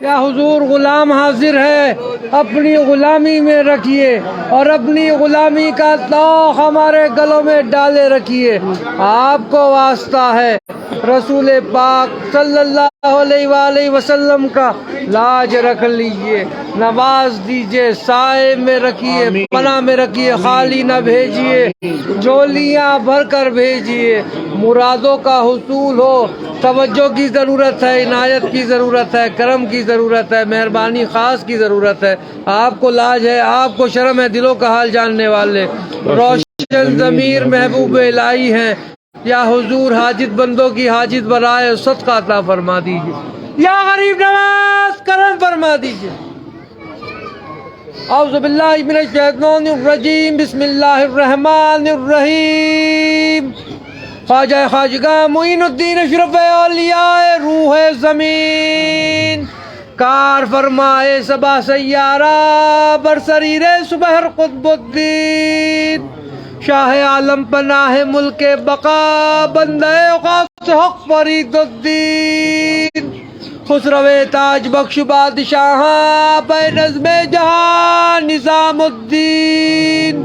یا حضور غلام حاضر ہے، اپنی غلامی میں رکھیے اور اپنی غلامی کا طوق ہمارے گلوں میں ڈالے رکھیے۔ آپ کو واسطہ ہے، رسول پاک صلی اللہ علیہ وآلہ وسلم کا لاج رکھ لیجئے، نواز دیجئے، سائے میں رکھیے، پناہ میں رکھیے، خالی نہ بھیجیے، جھولیاں بھر کر بھیجیے، مرادوں کا حصول ہو۔ توجہ کی ضرورت ہے، عنایت کی ضرورت ہے، کرم کی ضرورت ہے، مہربانی خاص کی ضرورت ہے۔ آپ کو لاج ہے، آپ کو شرم ہے، دلوں کا حال جاننے والے، روشن ضمیر محبوب الہی ہیں۔ یا حضور حاجت بندوں کی حاجت برائے صدقہ عطا فرما دیجیے، یا غریب نواز کرم فرما دیجیے۔ اعوذ باللہ من الشیطان الرجیم، بسم اللہ الرحمن الرحیم۔ خواجہ خواجگاہ معین الدین اشرف اولیاء روح زمین، کار فرمائے صبا سیارہ برسریر سبحر قطب الدین، شاہ عالم پناہ ملک بقا بندہ اوقاف حق فرید الدین، خسرو تاج بخش بادشاہ بے نظم جہاں نظام الدین،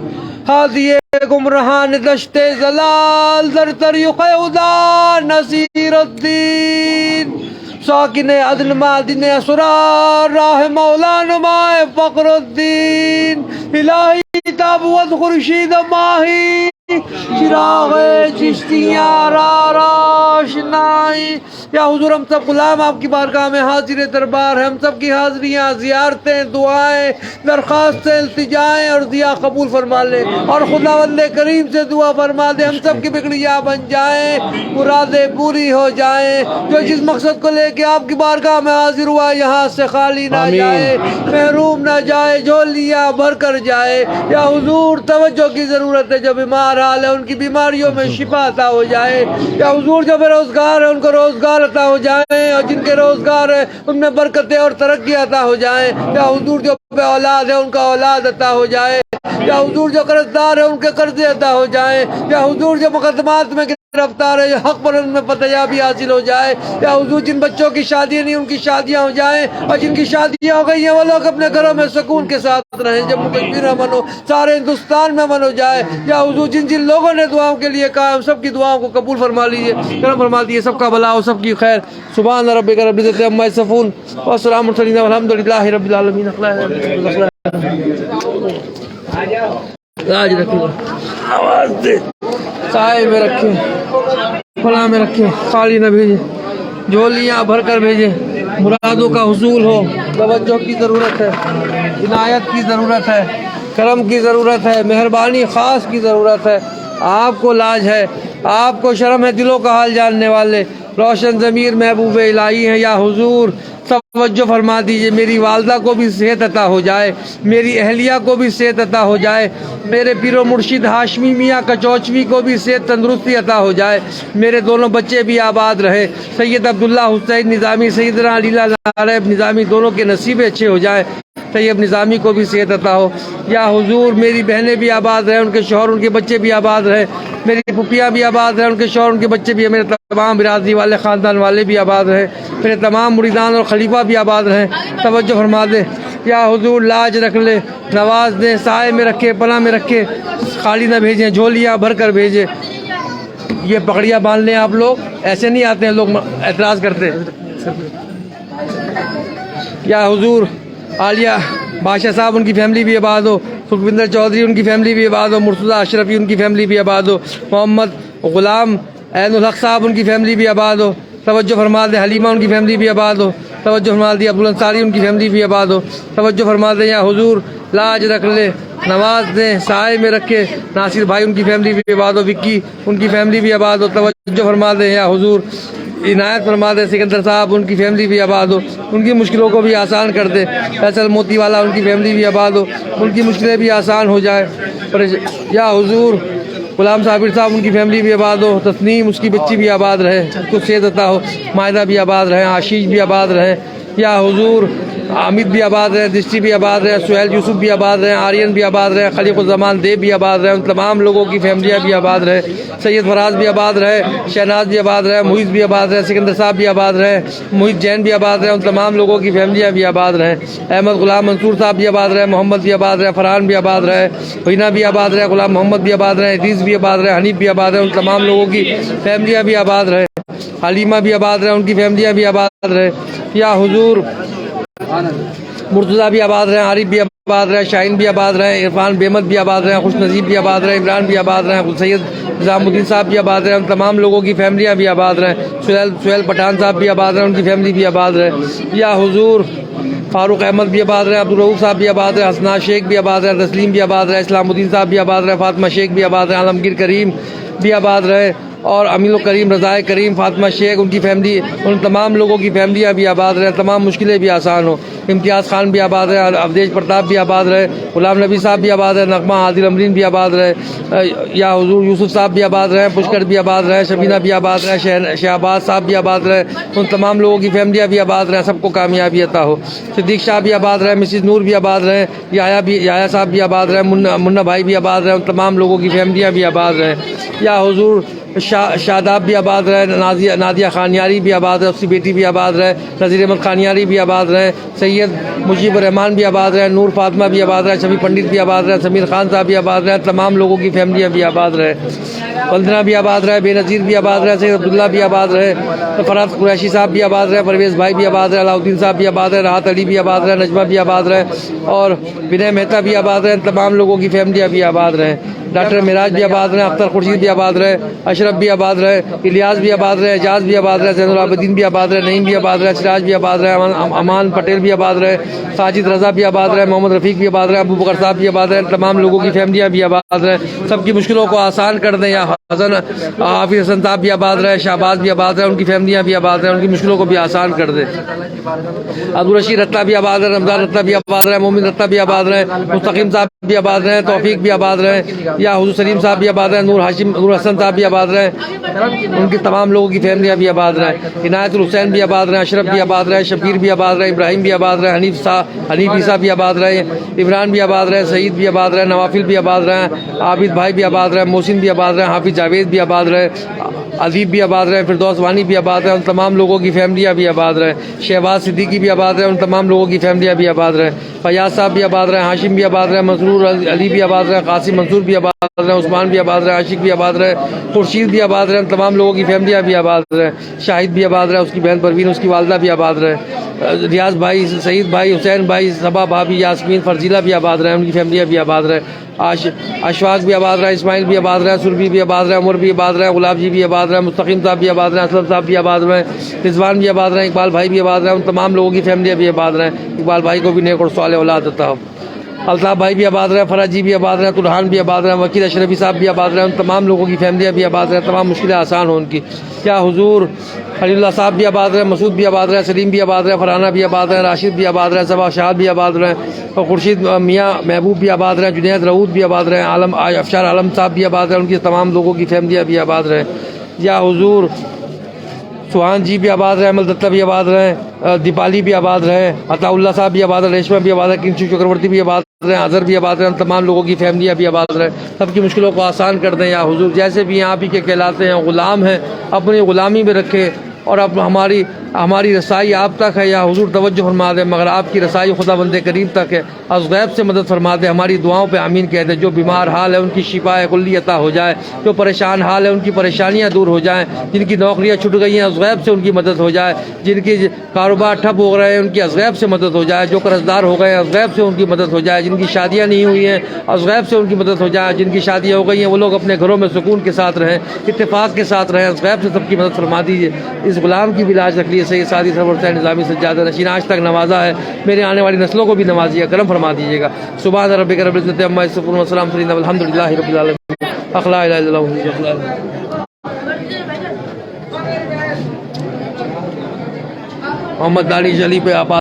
حاضی گمرہان دشت زلال در طریق خدا نصیر الدین، ساکن عدن معدن اسرار راہ مولا نمائے فقر الدین، الہی تابوت خورشید ماہی چراغ چشتیاں را روشنائی۔ یا حضور ہم سب غلام آپ کی بارگاہ میں حاضر دربار ہیں، ہم سب کی حاضریاں، زیارتیں، دعائیں، درخواستیں، التجائیں اور دعا قبول فرما لے، اور خداوند کریم سے دعا فرما دے ہم سب کی بگڑیاں بن جائیں، مرادیں پوری ہو جائیں۔ جو جس مقصد کو لے کے آپ کی بارگاہ میں حاضر ہوا یہاں سے خالی نہ جائے، محروم نہ جائے، جھولیاں بھر کر جائے۔ یا حضور توجہ کی ضرورت ہے، جو بیمار حال ہے ان کی بیماریوں میں شفا عطا ہو جائے۔ یا حضور جو بے روزگار ہے ان کو روزگار عطا ہو جائے، اور جن کے روزگار ہے ان میں برکتیں اور ترقی عطا ہو جائیں۔ یا حضور جو بے اولاد ہے ان کا اولاد عطا ہو جائے۔ یا حضور جو قرض دار ہے ان کے قرضے عطا ہو جائیں۔ یا حضور جو مقدمات میں گرفتار ہے حق پر ان میں فتحیابی حاصل ہو جائے۔ یا حضور جن بچوں کی شادی نہیں ان کی شادیاں ہو جائیں، اور جن کی شادیاں ہو گئی ہیں وہ لوگ اپنے گھروں میں سکون کے ساتھ رہیں، جموں کشمیر میں امن ہو، سارے ہندوستان میں امن ہو جائے۔ یا حضور جن جن لوگوں نے دعاؤں کے لیے کہا ہم سب کی دعاؤں کو قبول فرما لیجیے، کرم فرما دیجیے، سب کا بھلا ہو، سب کی خیر۔ سبحان ربک رب العزت عما یصفون والسلام علی المرسلین والحمد للہ رب العالمین۔ آج رکھیں، آواز دے، سائے میں رکھیں، فلاں میں رکھیں، خالی نہ بھیجیں، جھولیاں بھر کر بھیجیں، مرادوں کا حصول ہو۔ توجہ کی ضرورت ہے، عنایت کی ضرورت ہے، کرم کی ضرورت ہے، مہربانی خاص کی ضرورت ہے۔ آپ کو لاج ہے، آپ کو شرم ہے، دلوں کا حال جاننے والے، روشن ضمیر محبوب الہی ہیں۔ یا حضور توجہ فرما دیجئے، میری والدہ کو بھی صحت عطا ہو جائے، میری اہلیہ کو بھی صحت عطا ہو جائے، میرے پیر و مرشد ہاشمی میاں کچوچوی کو بھی صحت تندرستی عطا ہو جائے، میرے دونوں بچے بھی آباد رہے، سید عبداللہ حسین نظامی، سیدنا علی نارب نظامی دونوں کے نصیب اچھے ہو جائے، طیب نظامی کو بھی صحت عطا ہو۔ یا حضور میری بہنیں بھی آباد رہیں، ان کے شوہر ان کے بچے بھی آباد رہیں، میری پھپھیاں بھی آباد رہیں، ان کے شوہر ان کے بچے بھی، میرے تمام برادری والے خاندان والے بھی آباد رہیں، میرے تمام مریدان اور خلیفہ بھی آباد رہیں۔ توجہ فرما دے، یا حضور لاج رکھ لے، نواز دیں، سائے میں رکھے، پناہ میں رکھے، خالی نہ بھیجیں، جھولیاں بھر کر بھیجیں۔ یہ پگڑیاں باندھ لیں آپ لوگ، ایسے نہیں آتے ہیں لوگ اعتراض کرتے۔ یا حضور عالیہ بادشاہ صاحب ان کی فیملی بھی آباد ہو، سکھوندر چودھری ان کی فیملی بھی آباد ہو، مرتضیٰ اشرفی ان کی فیملی بھی آباد ہو، محمد غلام عین الحق صاحب ان کی فیملی بھی آباد ہو۔ توجہ فرما دیں، حلیمہ ان کی فیملی بھی آباد ہو۔ توجہ فرما دیں، عبدالانصاری ان کی فیملی بھی آباد ہو۔ توجہ فرما دیں، یا حضور لاج رکھ لے، نواز دیں، سائے میں رکھے، ناصر بھائی ان کی فیملی بھی آباد ہو، وکی ان کی فیملی بھی آباد ہو۔ توجہ فرما دیں، یا حضور عنایت فرما دے، سکندر صاحب ان کی فیملی بھی آباد ہو، ان کی مشکلوں کو بھی آسان کر دے۔ فیصل موتی والا ان کی فیملی بھی آباد ہو، ان کی مشکلیں بھی آسان ہو جائے۔ یا حضور غلام صابر صاحب ان کی فیملی بھی آباد ہو، تسنیم اس کی بچی بھی آباد رہے، اس کو صحت عطا ہو، مائدہ بھی آباد رہے، آشیش بھی آباد رہے، یا حضور حامد بھی آباد رہے، دشتی بھی آباد رہے، سہیل یوسف بھی آباد رہے، آرین بھی آباد رہے، خلیق الزمان دیب بھی آباد رہے، ان تمام لوگوں کی فیملیاں بھی آباد رہے، سید فراز بھی آباد رہے، شہناز بھی آباد رہے، محیط بھی آباد رہے، سکندر صاحب بھی آباد رہے، محیط جین بھی آباد رہے، ان تمام لوگوں کی فیملیاں بھی آباد رہے، احمد غلام منصور صاحب بھی آباد رہے، محمد بھی آباد رہے، فرحان بھی آباد رہے، حینا بھی آباد رہے، غلام محمد بھی آباد رہے، عزیز بھی آباد رہے، حنیف بھی آباد رہے، ان تمام لوگوں کی فیملیاں بھی آباد رہے، حلیمہ بھی آباد رہے، ان کی فیملیاں بھی آباد رہے، یا حضور مرتضیٰ بھی آباد رہے، عارف بھی آباد رہے، شاہین بھی آباد رہے، عرفان بحمد بھی آباد رہے، خوش نصیب بھی آباد رہے، عمران بھی آباد رہے، سید نظام الدین صاحب بھی آباد رہے، ان تمام لوگوں کی فیملیاں بھی آباد رہے، سہیل پٹھان صاحب بھی آباد رہے، ان کی فیملی بھی آباد رہے، یا حضور فاروق احمد بھی آباد رہے، عبدالرؤف صاحب بھی آباد رہے، حسنا شیخ بھی آباد رہے، تسلیم بھی آباد رہے، اسلام الدین صاحب بھی آباد رہے، فاطمہ شیخ بھی آباد رہے، عالمگیر کریم بھی آباد رہے، اور امین الکریم، رضائے کریم، فاطمہ شیخ، ان کی فیملی، ان تمام لوگوں کی فیملیاں بھی آباد رہے، تمام مشکلیں بھی آسان ہو، امتیاز خان بھی آباد رہے، اودیش پرتاپ بھی آباد رہے، غلام نبی صاحب بھی آباد رہے، نغمہ عادل امرین بھی آباد رہے، یا حضور یوسف صاحب بھی آباد رہے، پشکر بھی آباد رہے، شبینہ بھی آباد رہے، شہباز صاحب بھی آباد رہے، ان تمام لوگوں کی فیملیاں بھی آباد رہے، سب کو کامیابی عطا ہو، صدیق شاہ بھی آباد رہے، مسز نور بھی آباد رہے، یحییٰ صاحب بھی آباد رہے، منا بھائی بھی آباد رہے، ان تمام لوگوں کی فیملیاں بھی آباد رہے، یا حضور شاداب بھی آباد رہے، نادیہ خانیاری بھی آباد رہے، اس کی بیٹی بھی آباد رہے، نذیر احمد خانیاری بھی آباد رہے، سید مجیب الرحمان بھی آباد رہے، نور فاطمہ بھی آباد رہے، شفیع پنڈت بھی آباد رہے، سمیر خان صاحب بھی آباد رہے، تمام لوگوں کی فیملیاں بھی آباد رہے، وندنا بھی آباد رہے، بے نظیر بھی آباد رہے، سید عبداللہ بھی آباد رہے، فرحت قریشی صاحب بھی آباد رہے، پرویز بھائی بھی آباد رہے، علاؤدین صاحب بھی آباد رہے، راحت علی بھی آباد رہے، نجمہ بھی آباد رہے، اور ونے مہتا بھی آباد رہے، تمام لوگوں کی فیملیاں بھی آباد رہے، ڈاکٹر معراج بھی آباد رہے، اختر خورشید بھی آباد رہے، اشرف بھی آباد رہے، الیاس بھی آباد رہے، اعجاز بھی آباد رہے، زین العابدین بھی آباد رہے، نعیم بھی آباد رہے، سراج بھی آباد رہے، امان پٹیل بھی آباد رہے، ساجد رضا بھی آباد رہے، محمد رفیق بھی آباد رہے، ابو بکر صاحب بھی آباد رہے، تمام لوگوں کی فیملیاں بھی آباد رہے، سب کی مشکلوں کو آسان کر دیں، یا حسن حافظ حسن صاحب بھی آباد رہے، شہباز بھی آباد رہے، ان کی فیملیاں بھی آباد رہے، ان کی مشکلوں کو بھی آسان کر دے، عبدالرشید رتہ بھی آباد رہے، رمضان رتہ بھی آباد رہے، مومن رتہ بھی آباد رہے، مستقیم صاحب بھی آباد رہے، توفیق بھی آباد رہے، یا حضور سلیم صاحب بھی آباد رہے، نور حسن صاحب بھی آباد رہے، ان کی تمام لوگوں کی فیملیاں بھی آباد رہے، عنایت الحسین بھی آباد رہے، اشرف بھی آباد رہے، شبیر بھی آباد رہے، ابراہیم بھی آباد رہے، حنیف عیسیٰ بھی آباد رہے، عمران بھی آباد رہے، سعید بھی آباد رہے، نوافل بھی آباد رہے، عابد بھائی بھی آباد رہے، محسن بھی آباد رہے، حافظ جاوید بھی آباد رہے، عذیب بھی آباد رہے، فردوس وانی بھی آباد رہے، ان تمام لوگوں کی فیملیاں بھی آباد رہے، شہباز صدیقی بھی آباد رہے، ان تمام لوگوں کی فیملیاں بھی آباد رہے، فیاض صاحب بھی آباد رہے، ہاشم بھی آباد رہے، مسرور علی بھی آباد رہے، قاسم منصور بھی آباد رہے، عثمان بھی آباد رہے، عاشق بھی آباد رہے، خورشید بھی آباد رہے، ان تمام لوگوں کی فیملیاں بھی آباد رہے، شاہد بھی آباد رہے، اس کی بہن پروین، اس کی والدہ بھی آباد رہے، ریاض بھائی، سعید بھائی، حسین بھائی، صبا بھابی، یاسمین، فرزیلہ بھی آباد رہے، ان کی فیملیاں بھی آباد رہے، اشفاق بھی آباد رہے، اسماعیل بھی آباد رہے، سربی بھی آباد رہے، عمر بھی آباد رہے، غلاب جی بھی آباد رہے، مستقیم صاحب بھی آباد رہے، اسلم صاحب بھی آباد رہے، رضوان بھی آباد رہے، اقبال بھائی بھی آباد رہے، ان تمام لوگوں کی فیملیاں بھی آباد رہے، اقبال بھائی کو بھی نیک اور صالح اولاد عطا ہو، الطاف بھائی بھی آباد رہے، فرح جی بھی آباد رہے، ترحان بھی آباد رہے، وکیل اشرفی صاحب بھی آباد رہے، ان تمام لوگوں کی فیملیاں بھی آباد رہے، تمام مشکلیں آسان ہوں ان کی، کیا حضور خلیل اللہ صاحب بھی آباد رہے، مسعود بھی آباد رہے، سلیم بھی آباد رہے، فرحانہ بھی آباد رہے، راشد بھی آباد رہے، صبا شاد بھی آباد رہے، اور خورشید میاں محبوب بھی آباد رہے، جنید رعود بھی آباد رہے، افشار عالم صاحب بھی آباد رہے، ان کی تمام لوگوں کی فیملیاں بھی آباد رہے، یا حضور سوہان جی بھی آباد رہے، امل دتہ بھی آباد رہے، دیپالی بھی آباد رہے، عطا اللہ صاحب بھی آباد رہے، ریشمہ بھی آباد رہے، کنشو چکرورتی بھی آباد رہے، اظہر بھی آباد رہے، تمام لوگوں کی فیملیاں بھی آباد رہے، سب کی مشکلوں کو آسان کر دیں، یا حضور جیسے بھی آپ ہی کے کہلاتے ہیں، غلام ہیں، اپنی غلامی میں رکھے، اور اب ہماری رسائی آپ تک ہے، یا حضور توجہ فرما دیں، مگر آپ کی رسائی خدا بند کریم تک ہے، از غیب سے مدد فرما دیں، ہماری دعاؤں پہ آمین کہہ دیں، جو بیمار حال ہے ان کی شفا کلی عطا ہو جائے، جو پریشان حال ہے ان کی پریشانیاں دور ہو جائیں، جن کی نوکریاں چھٹ گئی ہیں از غیب سے ان کی مدد ہو جائے، جن کی کاروبار ٹھپ ہو رہے ہیں ان کی از غیب سے مدد ہو جائے، جو قرض دار ہو گئے ہیں از غیب سے ان کی مدد ہو جائے، جن کی شادیاں نہیں ہوئی ہیں از غیب سے ان کی مدد ہو جائے، جن کی شادیاں ہو گئی ہیں وہ لوگ اپنے گھروں میں سکون کے ساتھ رہیں، اتفاق کے ساتھ رہیں، از غیب سے سب کی مدد فرما دیجیے، اس غلام کی بھی لاج رکھ لیے، سید سعدی سرور حسین نظامی سجادہ نشین آج تک نوازا ہے، میرے آنے والی نسلوں کو بھی نوازیے، کرم فرما دیجیے گا، سبحان ربک رب العزت عما یصفون وسلام علی المرسلین والحمد للہ رب العالمین، لا الہ الا اللہ۔ محمد داڑھی شلی پہ آپ